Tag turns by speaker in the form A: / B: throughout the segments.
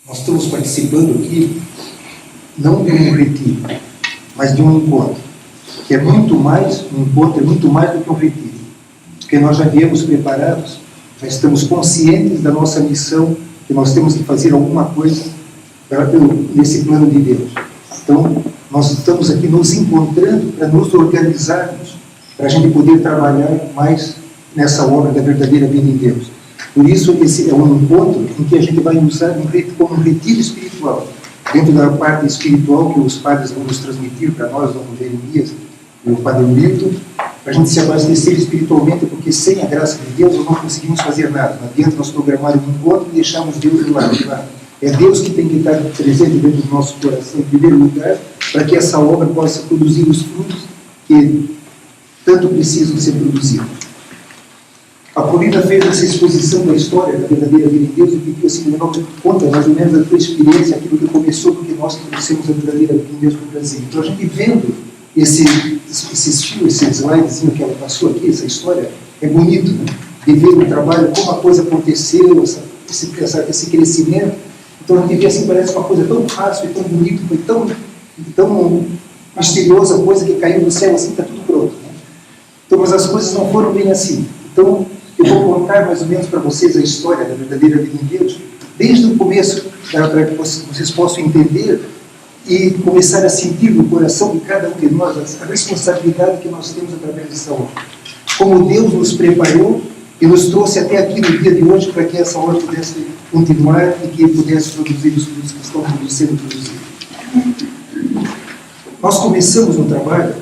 A: Nós estamos participando aqui, não de um retiro, mas de um encontro, que é muito mais, um encontro é muito mais do que um retiro, porque nós já viemos preparados, já estamos conscientes da nossa missão, que nós temos que fazer alguma coisa nesse plano de Deus. Então, nós estamos aqui nos encontrando para nos organizarmos, para a gente poder trabalhar mais nessa obra da verdadeira vida em Deus. Por isso, esse é um encontro em que a gente vai usar como um retiro espiritual, dentro da parte espiritual que os padres vão nos transmitir para nós, o Jeremias e o Padre Milton, para a gente se abastecer espiritualmente, porque sem a graça de Deus nós não conseguimos fazer nada. Não adianta nós programar um encontro e deixarmos Deus de lado. É Deus que tem que estar presente dentro do nosso coração, em primeiro lugar, para que essa obra possa produzir os frutos que tanto precisam ser produzidos. A Paulina fez essa exposição da história da verdadeira vida de Deus e pediu assim, conta mais ou menos a tua experiência, aquilo que começou, porque nós conhecemos a verdadeira vida de Deus no Brasil. Então a gente vendo esse slidezinho que ela passou aqui, essa história, é bonito, né? De ver o trabalho, como a coisa aconteceu, esse crescimento. Então a gente vê assim, parece uma coisa tão fácil e tão bonita, foi tão misteriosa a coisa que caiu do céu assim, está tudo pronto. Né? Então, mas as coisas não foram bem assim. Então, eu vou contar mais ou menos para vocês a história da verdadeira vida em Deus, desde o começo, para que vocês possam entender e começar a sentir no coração de cada um de nós a responsabilidade que nós temos através dessa obra. Como Deus nos preparou e nos trouxe até aqui no dia de hoje para que essa obra pudesse continuar e que pudesse produzir os frutos que estão sendo produzidos. Nós começamos um trabalho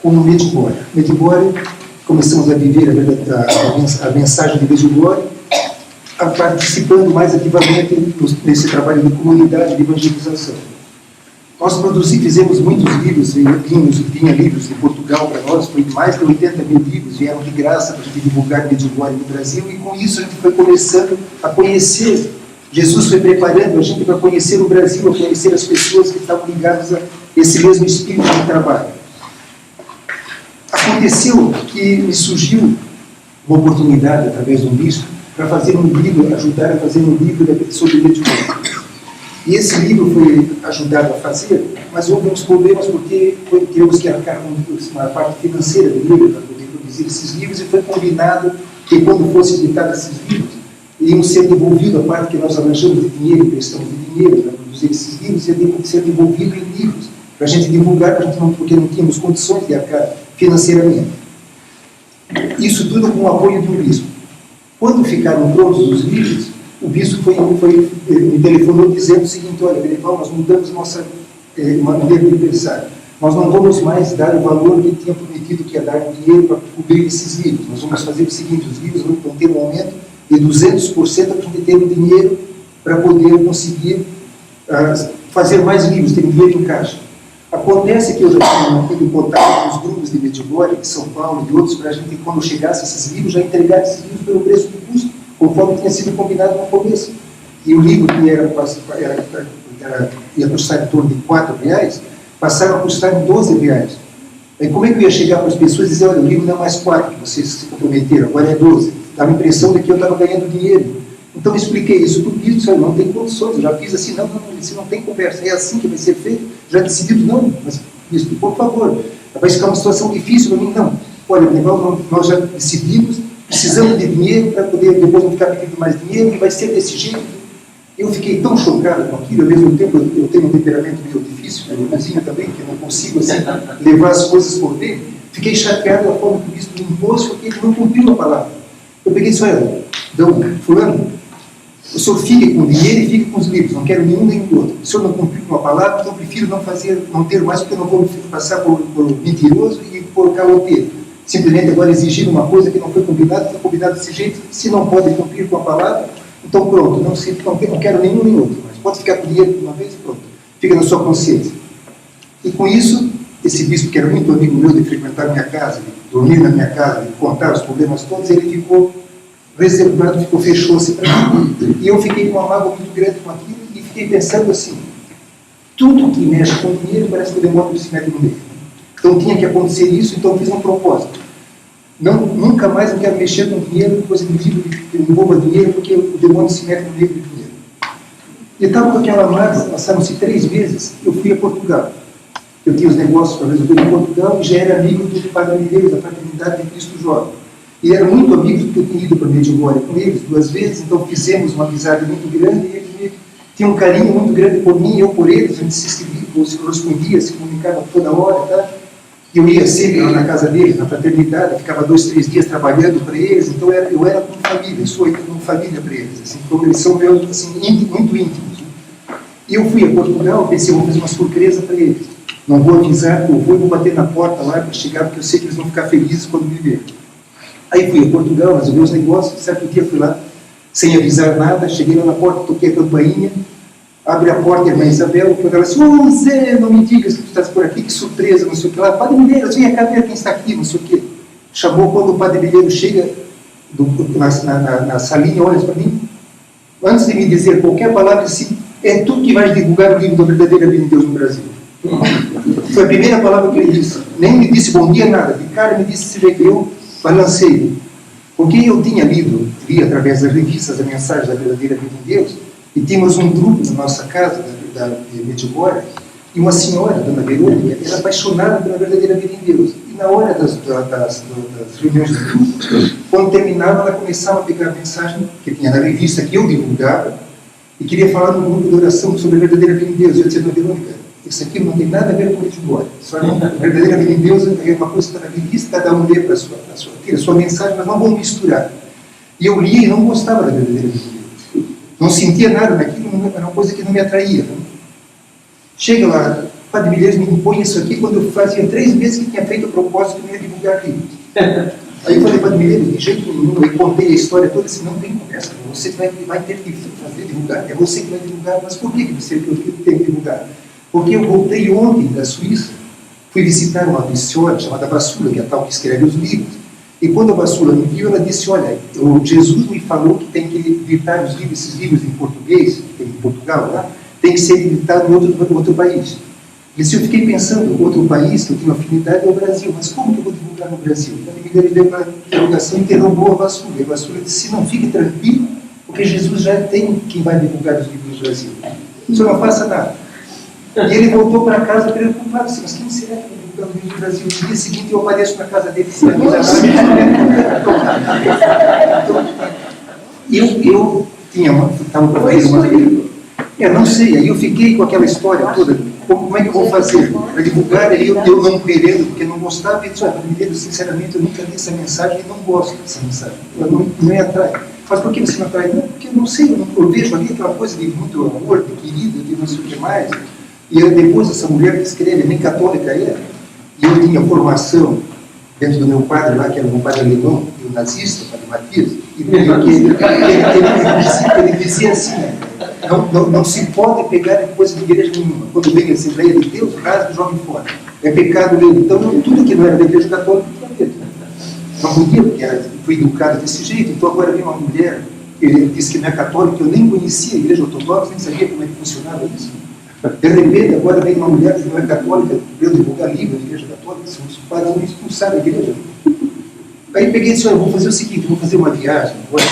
A: como Medjugorje. Medjugorje, começamos a viver a mensagem de Medjugorje, participando mais ativamente nesse trabalho de comunidade de evangelização. Nós fizemos muitos livros, vinha livros de Portugal para nós, foi mais de 80 mil livros, vieram de graça para a gente divulgar Medjugorje no Brasil, e com isso a gente foi começando a conhecer, Jesus foi preparando a gente para conhecer o Brasil, a conhecer as pessoas que estavam ligadas a esse mesmo espírito de trabalho. Aconteceu que me surgiu uma oportunidade, através de um bispo, para fazer um livro, ajudar a fazer um livro sobre Medjugorje. E esse livro foi ajudado a fazer, mas houve uns problemas porque tivemos que arcar com uma parte financeira do livro para poder produzir esses livros, e foi combinado que quando fossem editados esses livros, iriam ser devolvidos a parte que nós arranjamos de dinheiro, emprestamos de dinheiro para produzir esses livros, e ser devolvido em livros, para a gente divulgar, porque não tínhamos condições de arcar financeiramente. Isso tudo com o apoio de um bispo. Quando ficaram prontos os livros, o bispo me telefonou dizendo o seguinte: olha, Beneval, nós mudamos nossa maneira de pensar. Nós não vamos mais dar o valor que tinha prometido que ia dar dinheiro para cobrir esses livros. Nós vamos fazer o seguinte: os livros vão ter um aumento de 200% para a gente ter o dinheiro para poder conseguir fazer mais livros, ter dinheiro em caixa. Acontece que eu já tinha tido contato com os grupos de Medjugorje, de São Paulo e de outros, para a gente, quando chegasse esses livros, já entregar esses livros pelo preço do custo, conforme tinha sido combinado no começo. E o livro que ia custar em torno de R$4, passaram a custar R$12. Aí como é que eu ia chegar para as pessoas e dizer: olha, o livro não é mais 4 que vocês se comprometeram, agora é 12. Dava a impressão de que eu estava ganhando dinheiro. Então eu expliquei isso para o bispo: não tem condições, eu já fiz assim, não tem conversa, é assim que vai ser feito, já decidido, não, mas bispo, por favor, vai ficar uma situação difícil para mim, não. Olha, nós já decidimos, precisamos de dinheiro para poder depois não ficar pedindo mais dinheiro, e vai ser desse jeito. Eu fiquei tão chocado com aquilo, ao mesmo tempo eu tenho um temperamento meio difícil, meu também, que eu não consigo assim, levar as coisas por dentro. Fiquei chateado da forma que o bispo me impôs, porque ele não cumpriu a palavra. Eu peguei e disse: olha, fulano, o senhor fique com o dinheiro e fique com os livros, não quero nenhum nem o outro. O senhor não cumpriu com a palavra, então eu prefiro não ter mais, porque eu não vou passar por mentiroso e por caloteiro. Simplesmente agora exigir uma coisa que não foi combinado desse jeito. Se não pode cumprir com a palavra, então pronto, não quero nenhum nem outro, mas pode ficar com o dinheiro de uma vez e pronto, fica na sua consciência. E com isso, esse bispo, que era muito amigo meu, de frequentar minha casa, de dormir na minha casa, de contar os problemas todos, ele ficou reservado, fechou-se para mim. E eu fiquei com uma mágoa muito grande com aquilo, e fiquei pensando assim: tudo que mexe com dinheiro parece que o demônio se mete no meio. Então tinha que acontecer isso, então eu fiz um propósito. Nunca mais eu quero mexer com dinheiro, coisa de livro que envolva dinheiro, porque o demônio se mete no meio do dinheiro. E estava com aquela mágoa, passaram-se 3 meses, eu fui a Portugal. Eu tinha os negócios para resolver em Portugal e já era amigo do Padre Mineiro, da Fraternidade de Cristo Jovem. E era muito amigo porque eu tinha ido para Medjugorje com eles 2 vezes, então fizemos uma amizade muito grande e eles tinham um carinho muito grande por mim e eu por eles. A gente se escrevia, se correspondia, se comunicava toda hora, tá? Eu ia sempre lá na casa deles, na fraternidade, ficava 2, 3 dias trabalhando para eles, então eu era como família, eu sou como família para eles, assim, então eles são meus, assim, muito íntimos. E eu fui a Portugal, pensei, vou fazer uma surpresa para eles. Não vou avisar, eu vou bater na porta lá para chegar, porque eu sei que eles vão ficar felizes quando me ver. Aí fui a Portugal, resolvi os negócios, certo dia fui lá, sem avisar nada, cheguei lá na porta, toquei a campainha, abre a porta a irmã Isabel, e ela disse, ô Zé, não me digas que tu estás por aqui, que surpresa, não sei o que lá. Padre Mineiro, vem cá ver quem está aqui, não sei o que. Chamou, quando o Padre Mineiro chega na salinha, olha para mim, antes de me dizer qualquer palavra, disse, é tu que vais divulgar o livro da verdadeira vida de Deus no Brasil. Foi a primeira palavra que ele disse. Nem me disse bom dia, nada. De cara me disse, se vê que eu balancei. Porque eu tinha li através das revistas a mensagem da verdadeira vida em Deus, e tínhamos um grupo na nossa casa, de Medjugorje, e uma senhora, Dona Verônica, era apaixonada pela verdadeira vida em Deus. E na hora das reuniões do grupo, quando terminava, ela começava a pegar a mensagem que tinha na revista, que eu divulgava, e queria falar no grupo de oração sobre a verdadeira vida em Deus. Eu disse, Dona Verônica, isso aqui não tem nada a ver com Medjugorje. A verdadeira vida em Deus é uma coisa que está na revista, cada um lê para a sua mensagem, mas não vão misturar. E eu lia e não gostava da verdadeira vida em Deus. Não sentia nada naquilo, era uma coisa que não me atraía. Não? Chega lá, o Padre Mineiro me impõe isso aqui quando eu fazia 3 meses que tinha feito o propósito de divulgar livros. Aí eu falei, Padre Mineiro, de jeito nenhum, eu contei a história toda, disse, não tem conversa, você vai ter que fazer divulgar, é você que vai divulgar. Mas por que você tem que divulgar? Porque eu voltei ontem da Suíça, fui visitar uma missionária chamada Bassula, que é a tal que escreve os livros. E quando a Bassula me viu, ela disse, olha, Jesus me falou que tem que editar os livros, esses livros em português, que tem em Portugal, lá, tem que ser editado em outro país. E se eu fiquei pensando, outro país que eu tenho afinidade é o Brasil, mas como que eu vou divulgar no Brasil? Então ele veio para a divulgação e interrogou a Bassula. E a Bassula disse, não, fique tranquilo, porque Jesus já tem quem vai divulgar os livros no Brasil. O senhor não faça nada. E ele voltou para casa preocupado, disse, mas quem será que vai divulgar os livros no Brasil? No dia seguinte eu apareço na casa dele, se eu estava para fazer uma pergunta. Eu não sei, aí eu fiquei com aquela história toda, como é que eu vou fazer para divulgar, aí eu não querendo, porque não gostava, e disse, sinceramente, eu nunca li essa mensagem e não gosto dessa mensagem, não me atrai. Mas por que você não atrai? Não, porque eu não sei, eu vejo ali aquela coisa de muito amor, de querido, de não sei o que mais, e depois essa mulher que escreve, nem católica era, e eu tinha formação dentro do meu padre lá, que era meu padre alemão, e o nazista, o padre Matias, e ele dizia assim, não se pode pegar em coisa de igreja nenhuma. Quando vem a Assembleia de Deus, rasga e joga fora. É pecado dele. Então, tudo que não era da igreja católica, não podia, porque fui educado desse jeito. Então, agora vem uma mulher, ele disse que não é católica, eu nem conhecia a igreja ortodoxa, nem sabia como é que funcionava isso. De repente, agora vem uma mulher que não é católica, eu divulgar livro da igreja católica, os padres vão expulsar a igreja. Aí peguei e disse, eu vou fazer o seguinte, vou fazer uma viagem agora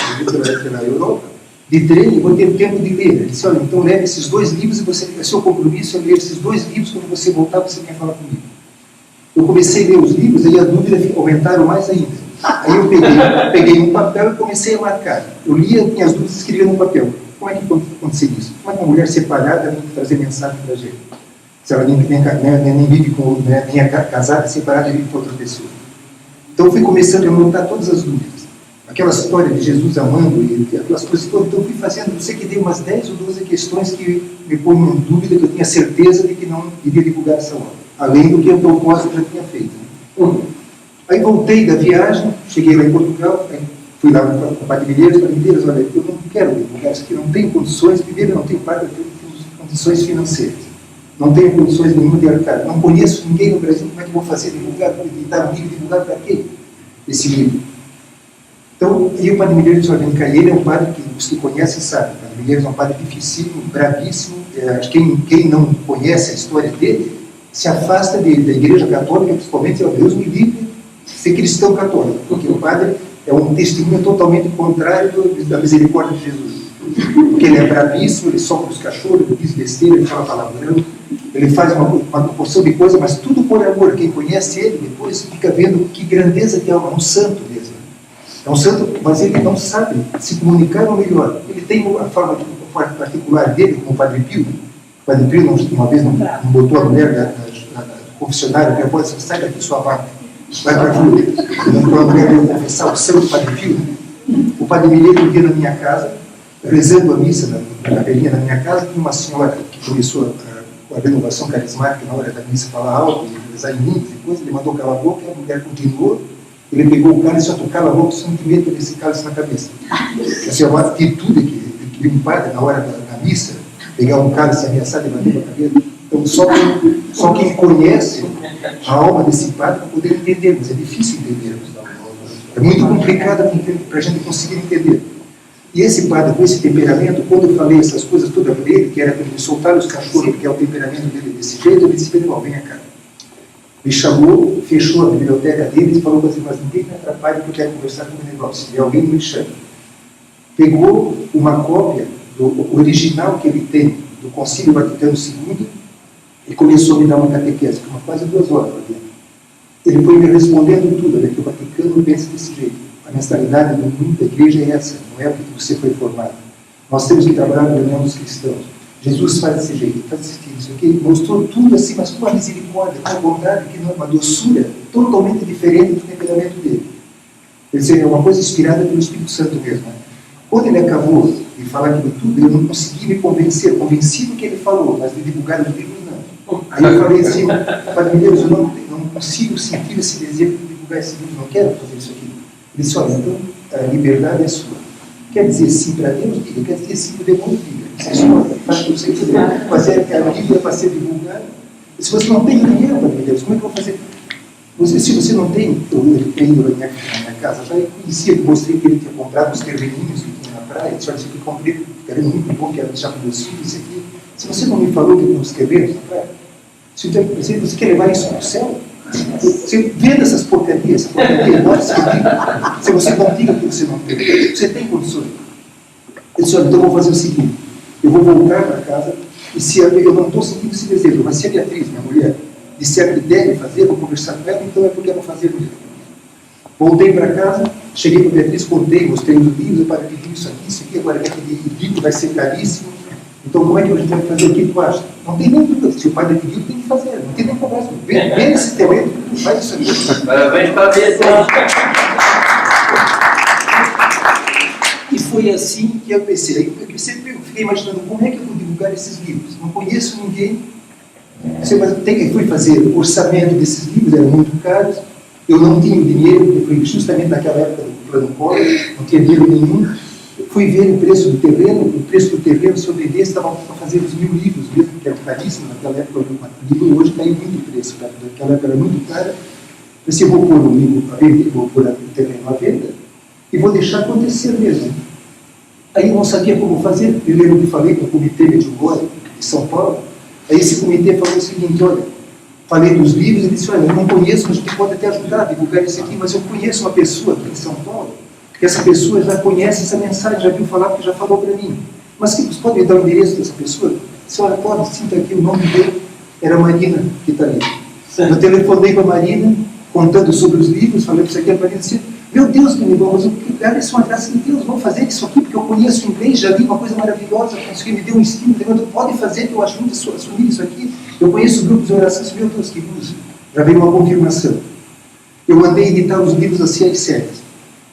A: pela Europa, de trem, e vou ter tempo de ler. Ele disse, olha, então leve esses 2 livros e você, é seu compromisso é ler esses 2 livros, quando você voltar, você quer falar comigo. Eu comecei a ler os livros, aí as dúvidas aumentaram mais ainda. Aí eu peguei um papel e comecei a marcar. Eu lia, tinha as dúvidas e escrevia no papel. Como é que aconteceu isso? Como é que uma mulher separada vem trazer mensagem para a gente? Se ela nem vive com, nem é casada, separada, vive com outra pessoa. Então eu fui começando a montar todas as dúvidas. Aquela história de Jesus amando e aquelas coisas todas, então eu fui fazendo, não sei que dei umas 10 ou 12 questões que me põem em dúvida, que eu tinha certeza de que não iria divulgar essa obra, além do que o propósito já tinha feito. Aí voltei da viagem, cheguei lá em Portugal, fui lá com o Padre Mineiro, olha, eu não quero divulgar isso aqui, não tenho condições, primeiro não tenho condições financeiras, não tenho condições nenhuma de arcar, não conheço ninguém no Brasil, como é que vou fazer divulgar, editar um livro, divulgar para quê? Esse livro. Então, e o Padre Mineiro disse, vem cá, ele é um padre que os que conhecem sabem, o Padre Mineiro é um padre dificílimo, bravíssimo, quem não conhece a história dele, se afasta dele, da Igreja Católica, principalmente, Deus me livre, ser cristão católico, porque o padre é um testemunho totalmente contrário da misericórdia de Jesus. porque ele é bravíssimo, ele sopra os cachorros, ele diz besteira, ele fala palavrão, ele faz uma porção de coisa, mas tudo por amor. Quem conhece ele depois fica vendo que grandeza de alma, é um santo mesmo. É um santo, mas ele não sabe se comunicar ou melhor. Ele tem a forma particular dele, como o Padre Pio. O Padre Pio, uma vez, não botou a mulher na confessionária, minha avó disse: sai daqui, sua vaca, vai para a rua. Então a mulher veio confessar o santo Padre Pio. O Padre Mineiro veio na minha casa, rezando a missa na capelinha da minha casa. Tinha uma senhora que começou a renovação carismática na hora da missa, falar alto e rezar em línguas. Depois ele mandou calar a boca, e a mulher continuou. Ele pegou o cálice e só tocava a boca, sem medo desse cálice na cabeça. Essa é uma atitude que um padre, na hora da missa, pegar um cálice ameaçado e bater na cabeça. Então, só quem conhece a alma desse padre para poder entender, mas é difícil entender. É muito complicado para a gente conseguir entender. E esse padre, com esse temperamento, quando eu falei essas coisas todas para ele, que era para ele soltar os cachorros, porque é o temperamento dele desse jeito, eu disse: Pedro, vem cá. Me chamou, fechou a biblioteca dele e falou assim: mas ninguém me atrapalhe porque eu quero conversar com o negócio. E alguém me chama. Pegou uma cópia do original que ele tem do Concílio Vaticano II e começou a me dar uma catequese, que foi quase 2 horas lá dentro. Ele foi me respondendo tudo, né, que o Vaticano pensa desse jeito. A mentalidade do mundo da igreja é essa, não é o que você foi formado. Nós temos que trabalhar na união dos cristãos. Jesus faz desse jeito, faz desse jeito, isso aqui. Ele mostrou tudo assim, mas com uma misericórdia, com uma bondade, que não é uma doçura totalmente diferente do temperamento dele. Quer dizer, é uma coisa inspirada pelo Espírito Santo mesmo. Né? Quando ele acabou de falar aquilo tudo, eu não consegui me convencer, convencido que ele falou, mas de divulgar os livros, não. Aí eu falei assim: Padre Deus, eu não consigo sentir esse desejo de divulgar esse livro, não quero fazer isso aqui. Ele disse: olha, então a liberdade é sua. Quer dizer sim para Deus, diga. Quer dizer sim para o demônio, diga. Você escolhe, faz o que você quiser. Mas a Bíblia para ser divulgada. Se você não tem dinheiro, Padre Deus, como é que eu vou fazer? Se você não tem, eu tenho na minha casa, já conhecia, mostrei que ele tinha comprado os terreninhos que tinha na praia. Disse: olha, isso aqui eu comprei, terreno muito bom, quero deixar para meus filhos, isso aqui. Se você não me falou que tem uns terrenos na praia, se você quer levar isso para o céu, você venda essas porcarias, essa porcaria, pode ser rico. Se você não diga que você não tem, você tem condições. Eu disse: olha, então eu vou fazer o seguinte: eu vou voltar para casa, e se eu não estou sentindo esse desejo, mas se a Beatriz, minha mulher, disser que deve fazer, eu vou conversar com ela, então é porque eu vou fazer mesmo. Voltei para casa, cheguei para a Beatriz, contei, mostrei os livros, para pedir isso aqui, agora aquele livro vai ser caríssimo. Então, como é que a gente vai fazer? O que tu acha? Não tem nem dúvida. Se o padre pediu, tem que fazer. Não tem nem conversa. Vem esse terreno, faz isso aqui.
B: Parabéns para a Beatriz.
A: E foi assim que eu pensei. Eu sempre fiquei imaginando como é que eu vou divulgar esses livros. Não conheço ninguém. Eu fui fazer o orçamento desses livros, eram muito caros. Eu não tinha dinheiro, porque foi justamente naquela época do plano Collor, não tinha dinheiro nenhum. Fui ver o preço do terreno, se eu vendesse, estava para fazer os 1000 livros mesmo, que era caríssimo naquela época. O livro hoje caiu muito o preço, naquela época era muito caro. Pensei: vou pôr o livro a vender, vou pôr o terreno à venda e vou deixar acontecer mesmo. Aí eu não sabia como fazer. Eu lembro que falei com o Comitê Mediugório de São Paulo. Aí esse comitê falou o seguinte: olha, falei dos livros e disse: olha, eu não conheço, mas a gente pode até ajudar a divulgar isso aqui, mas eu conheço uma pessoa aqui em São Paulo, que essa pessoa já conhece essa mensagem, já viu falar, porque já falou para mim. Mas que você pode me dar o endereço dessa pessoa? Se olha, pode, sinta aqui o nome dele, era a Marina que está ali. Eu telefonei para a Marina, contando sobre os livros, falei para isso aqui, a Marina disse: meu Deus, meu irmão, mas isso é uma graça de Deus, vamos fazer isso aqui, porque eu conheço inglês, já li uma coisa maravilhosa, que me deu um estímulo, pode fazer, que eu ajudo a assumir isso aqui. Eu conheço grupos de oração, meu Deus, que luz, já veio uma confirmação. Eu mandei editar os livros assim às cegas.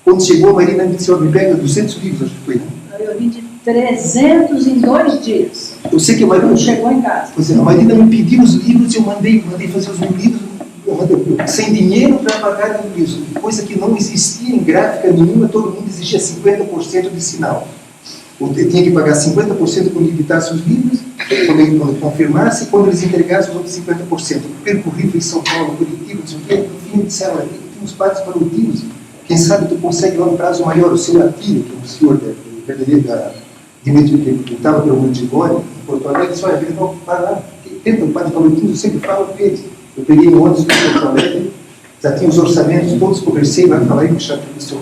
A: Quando chegou, a Marina me disse: me pega 200 livros, acho que foi.
C: Eu li de 300 em 2 dias.
A: Eu sei que a Marina
C: chegou em casa.
A: Pois é, a Marina me pediu os livros e eu mandei fazer os 1000 livros, sem dinheiro para pagar o livro. Coisa que não existia em gráfica nenhuma, todo mundo exigia 50% de sinal. Eu tinha que pagar 50% quando editasse os livros, quando confirmasse, e quando eles entregassem os outros 50%. Eu percorri em São Paulo, Curitiba, não sei o quê, no fim disseram: aqui tem uns padres paroquianos, quem sabe tu consegue lá um prazo maior. O seu Atílio, que é um senhor que estava pelo Montigório, em Porto Alegre, disse: olha, vai lá, tenta, o padre paroquiano, eu sempre falo com eles. Eu peguei um ônibus para Porto Alegre, já tinha os orçamentos todos, conversei, vai falar aí, o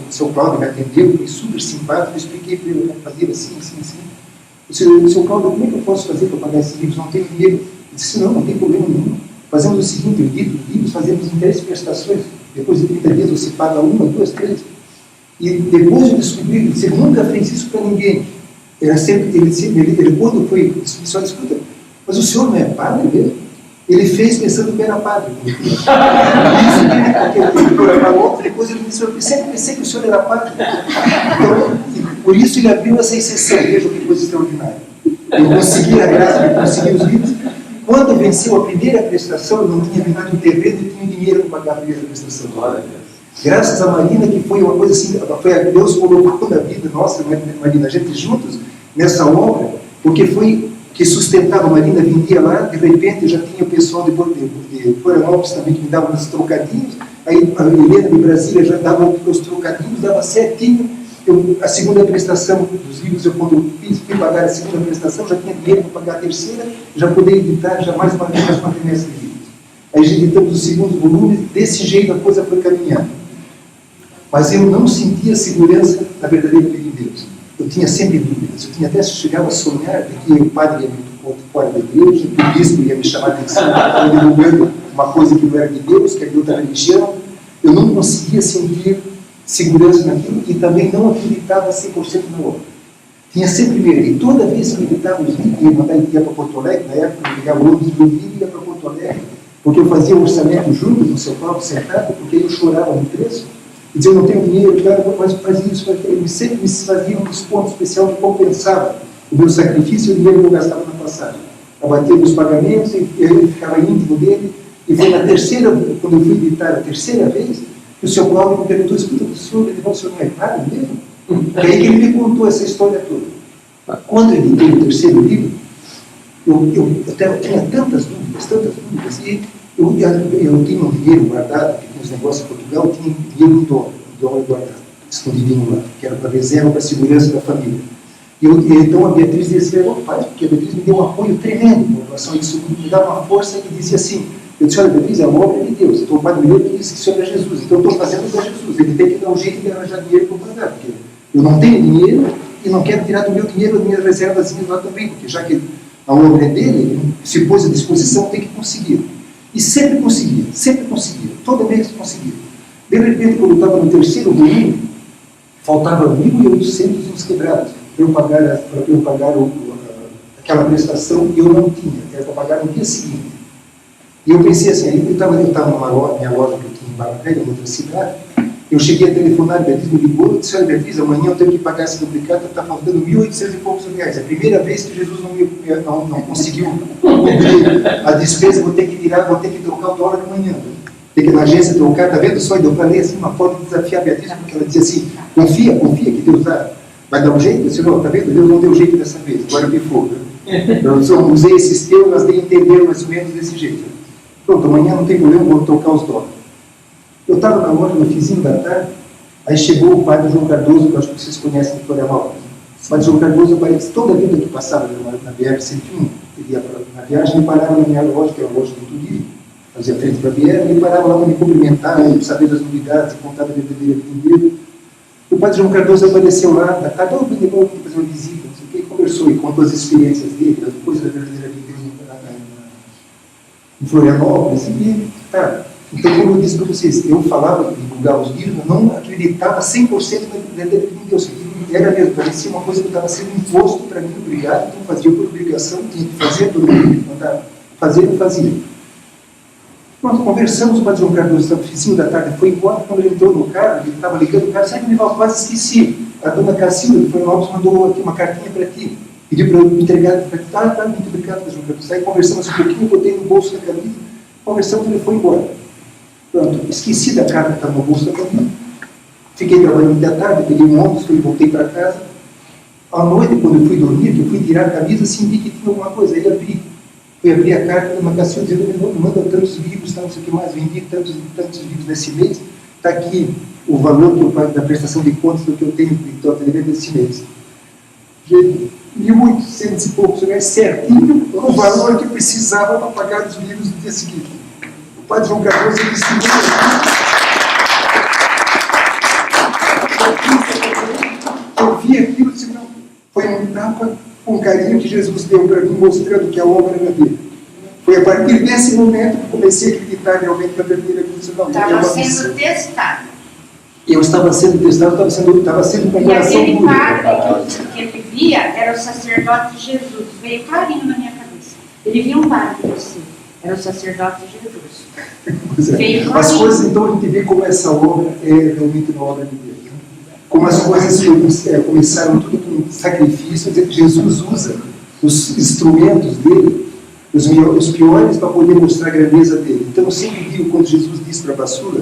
A: seu Cláudio me atendeu, foi super simpático, eu expliquei para ele: fazer assim. Seu Cláudio, como é que eu posso fazer para pagar esses livros? Não tenho dinheiro. Ele disse, não tem problema nenhum. Fazemos o seguinte, eu edito os livros, fazemos em 3 prestações. Depois de 30 dias você paga 1, 2, 3. E depois eu descobri que você nunca fez isso para ninguém. Ele quando foi, disse, escuta, mas o senhor não é padre mesmo? Ele fez pensando que era padre. Depois ele disse, eu sempre pensei que o senhor era padre. Então, por isso ele abriu essa exceção. Veja que coisa extraordinária. Eu consegui a graça de conseguir os livros. Quando venceu a primeira prestação, eu não tinha vendido o terreno e tinha dinheiro para pagar a primeira prestação. Graças a Marina, que foi uma coisa assim, foi a que Deus colocou na vida nossa, Marina, a gente juntos nessa obra, porque foi que sustentava a Marina, vendia lá, de repente já tinha o pessoal de Florianópolis também que me dava uns trocadinhos, aí a Helena de Brasília já dava os trocadinhos, dava certinho. A segunda prestação dos livros, quando eu fui pagar a segunda prestação, já tinha dinheiro para pagar a terceira, já podia editar já mais uma remessa de livros. Aí já editamos o segundo volume, desse jeito a coisa foi caminhando. Mas eu não sentia segurança na verdadeira fé em Deus. Eu tinha sempre dúvidas. Eu tinha até chegado a sonhar de que o padre ia me fora da igreja, que o bispo ia me chamar a atenção, que estava divulgando uma coisa que não era de Deus, que era de outra religião. Eu não conseguia sentir segurança naquilo e também não acreditava 100% na obra. Tinha sempre medo. E toda vez que eu editava os livros, ia para Porto Alegre, na época eu pegava o ônibus do Rio e ia para Porto Alegre, porque eu fazia o orçamento junto no seu próprio sentado, porque eu chorava no preço, e dizia, eu não tenho dinheiro, mas fazia isso, ele sempre me fazia um desconto especial que compensava o meu sacrifício e o dinheiro que eu gastava na passagem. Abatia os pagamentos e ele ficava íntimo dele, e foi na terceira, quando eu fui editar a terceira vez, que o seu Cláudio me perguntou, escuta, o senhor não é padre mesmo? E aí que ele me contou essa história toda. Quando eu editei o terceiro livro, eu tinha tantas dúvidas, e eu tinha um dinheiro guardado, que tinha uns negócios em Portugal, eu tinha dinheiro em dólar guardado, escondidinho lá, que era para reserva, para a segurança da família. Então a Beatriz disse, faz, porque a Beatriz me deu um apoio tremendo com relação a isso, me dava uma força e dizia assim, eu disse, olha, Beatriz, é uma obra de Deus, então o Padre Mineiro disse que isso é Jesus, então eu estou fazendo para Jesus, ele tem que dar um jeito de arranjar dinheiro para pagar, porque eu não tenho dinheiro e não quero tirar do meu dinheiro as minhas reservas lá também, porque já que a obra é dele, ele se pôs à disposição, tem que conseguir. E sempre conseguia, toda vez conseguia. De repente, quando eu estava no terceiro volume, faltava 1.800 uns quebrados para eu pagar aquela prestação e eu não tinha, era para pagar no dia seguinte. E eu pensei assim, aí eu estava numa minha loja que eu tinha em Barra Velha, em outra cidade, eu cheguei a telefonar, a Beatriz me ligou, eu disse, olha Beatriz, amanhã eu tenho que pagar esse duplicado, está faltando 1.800 e poucos reais. É a primeira vez que Jesus não conseguiu cobrir a despesa, vou ter que trocar o dólar amanhã. Tem que ir na agência trocar, está vendo só? Eu falei assim, uma forma de desafiar a Beatriz, porque ela dizia assim, confia que Deus vai dar um jeito. Eu disse, não, está vendo? Deus não deu jeito dessa vez, agora me for. Eu só usei esses termos, mas dei a entender mais ou menos desse jeito. Pronto, amanhã não tem problema, vou trocar os dólares. Eu estava na loja no finzinho da tarde, aí chegou o padre João Cardoso, que eu acho que vocês conhecem de Florianópolis. O padre João Cardoso aparece toda a vida que passava na BR-101, ele ia na viagem, ele parava na minha loja, que é a loja do turismo, fazia frente para a BR, ele parava lá para me cumprimentar, saber das novidades, contar da verdadeira vida dele. O padre João Cardoso apareceu lá, na tarde, eu vim fazer uma visita, não sei o que, conversou e contou as experiências dele, as coisas da verdadeira vida em Florianópolis, e tá. Então, como eu disse para vocês, eu falava de divulgar os livros, eu não acreditava 100% na verdadeira de Deus. Era mesmo, parecia uma coisa que estava sendo imposto para mim, obrigado, então fazia por obrigação, tinha que fazer, todo mundo mandava fazer, eu fazia. Nós conversamos, o padre João Cardoso, no finzinho da tarde, foi embora, quando ele entrou no carro, ele estava ligando o carro, sabe que eu quase esqueci. A dona Cacilda, de Florianópolis, mandou aqui uma cartinha para ti, pediu para eu me entregar, tá, muito obrigado, padre João Cardoso. Aí conversamos um pouquinho, botei no bolso da camisa, conversamos e ele foi embora. Pronto, esqueci da carta que estava no bolso da camisa. Fiquei trabalhando até a tarde, peguei um ônibus, voltei para casa. À noite, quando eu fui dormir, que eu fui tirar a camisa, senti que tinha alguma coisa. Aí fui abrir a carta da marcação, dizendo, me manda tantos livros, não sei o que mais, vendi tantos livros nesse mês. Está aqui o valor que eu pago da prestação de contas do que eu tenho de desse mês. 1.800 e poucos reais, certinho, o valor que eu precisava para pagar os livros do dia seguinte. O padre João Cardoso disse que eu vi aquilo, disse, não, foi uma etapa com o carinho que Jesus deu para mim, mostrando que a obra era dele. Foi a partir desse momento que comecei a acreditar realmente na verdadeira cruz.
B: Estava sendo testado.
A: Eu estava sendo testado, estava sendo com o
B: E
A: coração
B: aquele
A: duro.
B: padre que ele via era o sacerdote Jesus. Veio clarinho na minha cabeça. Ele viu um padre assim. Era o sacerdote Jesus.
A: Pois é.
B: Veio
A: As
B: clarinho.
A: coisas, então, a gente vê como essa obra é realmente uma obra de Deus. Né? Como as coisas começaram tudo com sacrifício. Jesus usa os instrumentos dele, os piores, para poder mostrar a grandeza dele. Então, eu sempre digo, quando Jesus disse para a vassoura,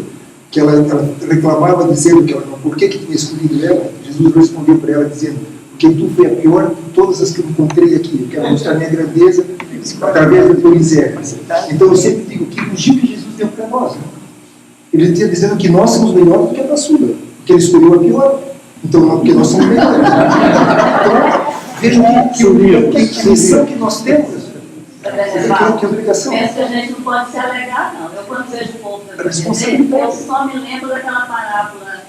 A: que ela reclamava dizendo que por que tinha escolhido ela, Jesus respondeu para ela dizendo, porque tu foi a pior de todas as que eu encontrei aqui, eu quero mostrar a minha grandeza através da tua miséria. Então eu sempre digo que o que Jesus deu para nós, né? Ele está dizendo que nós somos melhores do que a vassoura, porque ele escolheu a pior, então porque nós somos melhores. Então, vejam que missão que nós temos. Que obrigação.
D: Pensa que a gente não pode se alegar, não. Eu, quando vejo o povo da
A: responsabilidade.
D: eu só me lembro daquela parábola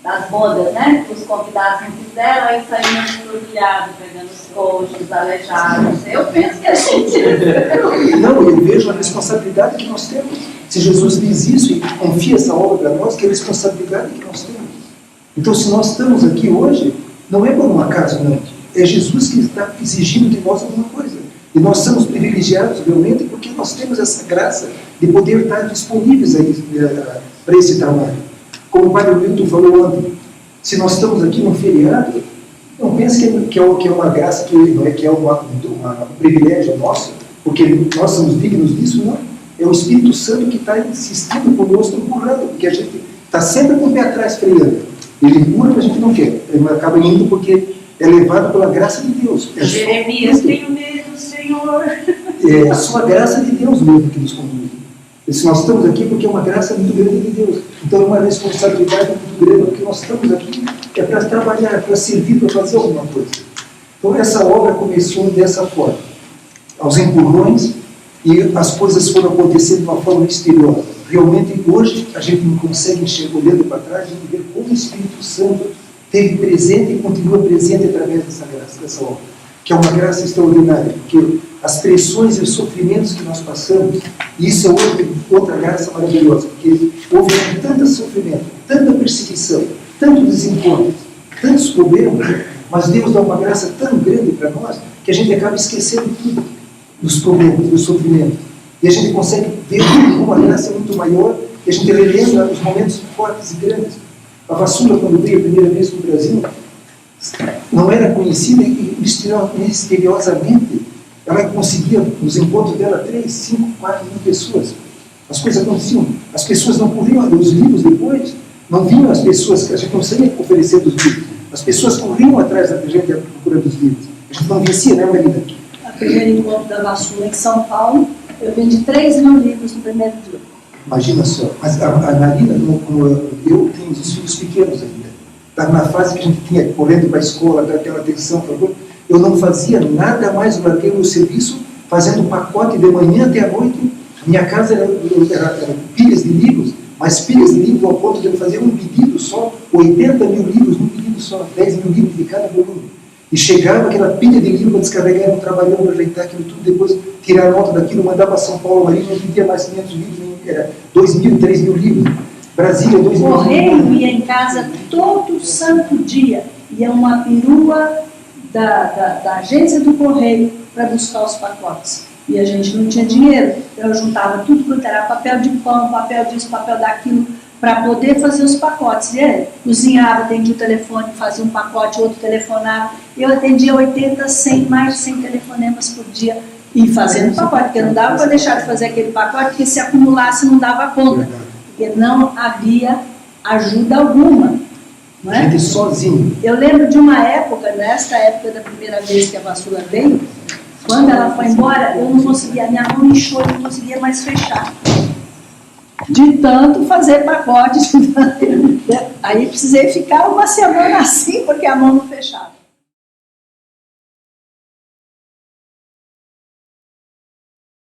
D: das bodas, né? Os convidados não fizeram, aí saíram encruzilhados, pegando os coxos, aleijados. Eu penso que a gente.
A: Não, eu vejo a responsabilidade que nós temos. Se Jesus diz isso e confia essa obra para nós, que é a responsabilidade que nós temos. Então, se nós estamos aqui hoje, não é por um acaso, não. É Jesus que está exigindo de nós alguma coisa. E nós somos privilegiados realmente porque nós temos essa graça de poder estar disponíveis para esse trabalho. Como o Padre Milton falou ontem, se nós estamos aqui num feriado, não pense que é uma graça, não é que é um privilégio nosso, porque nós somos dignos disso, não. É o Espírito Santo que está insistindo conosco, empurrando, porque a gente está sempre com o pé atrás freando. Ele empurra, mas a gente não quer. Ele acaba indo porque é levado pela graça de Deus.
B: Jeremias tem o medo, Senhor.
A: É só a graça de Deus mesmo que nos conduz. E se nós estamos aqui porque é uma graça muito grande de Deus. Então é uma responsabilidade muito grande, porque nós estamos aqui é para trabalhar, para servir, para fazer alguma coisa. Então essa obra começou dessa forma, aos empurrões, e as coisas foram acontecendo de uma forma misteriosa. Realmente hoje a gente não consegue enxergar, olhando para trás, a gente vê como o Espírito Santo esteve presente e continua presente através dessa graça, dessa obra, que é uma graça extraordinária, porque as pressões e os sofrimentos que nós passamos, e isso é outra graça maravilhosa, porque houve tanto sofrimento, tanta perseguição, tanto desencontro, tantos problemas, mas Deus dá uma graça tão grande para nós, que a gente acaba esquecendo tudo dos problemas, dos sofrimentos, e a gente consegue ver uma graça muito maior, e a gente relembra os momentos fortes e grandes. A vassoura, quando veio a primeira vez para o Brasil, não era conhecida e misteriosamente ela conseguia, nos encontros dela, 3, 5, 4 mil pessoas. As coisas aconteciam. As pessoas não corriam, os livros depois, não vinham as pessoas, a gente não sabia oferecer dos livros. As pessoas corriam atrás da gente à procura dos livros. A gente não vencia, né, Marina?
C: No primeiro encontro da vassoura em São Paulo, eu vendi 3 mil livros no primeiro dia.
A: Imagina só. Mas a Marina, como eu tenho os filhos pequenos ainda. Estava na fase que a gente tinha correndo para a escola, daquela atenção, por favor. Eu não fazia nada mais, eu larguei o meu serviço, fazendo um pacote de manhã até a noite. Minha casa era pilhas de livros, mas pilhas de livros ao ponto de eu fazer um pedido só, 80 mil livros num pedido só, 10 mil livros de cada volume. E chegava aquela pilha de livros para descarregar, eu trabalhando para ajeitar aquilo tudo, depois tirar a nota daquilo, mandar para São Paulo, Marinho, não pedia mais 500 livros, era 2 mil, 3 mil livros. Brasília, 2 mil.
C: O correio ia em casa todo santo dia. Ia uma perua da agência do correio para buscar os pacotes. E a gente não tinha dinheiro. Então eu juntava tudo quanto era papel de pão, papel disso, papel daquilo, para poder fazer os pacotes. E ele cozinhava, atendia o telefone, fazia um pacote, outro telefonava. Eu atendia 80, 100, mais de 100 telefonemas por dia. E fazendo pacote, porque não dava para deixar de fazer aquele pacote, porque se acumulasse não dava conta. Porque não havia ajuda alguma. Não é?
A: Gente sozinho.
C: Eu lembro de uma época, nesta época da primeira vez que a vassoura veio, quando ela foi embora, eu não conseguia, minha mão inchou, eu não conseguia mais fechar. De tanto fazer pacotes. Aí precisei ficar uma semana assim, porque a mão não fechava.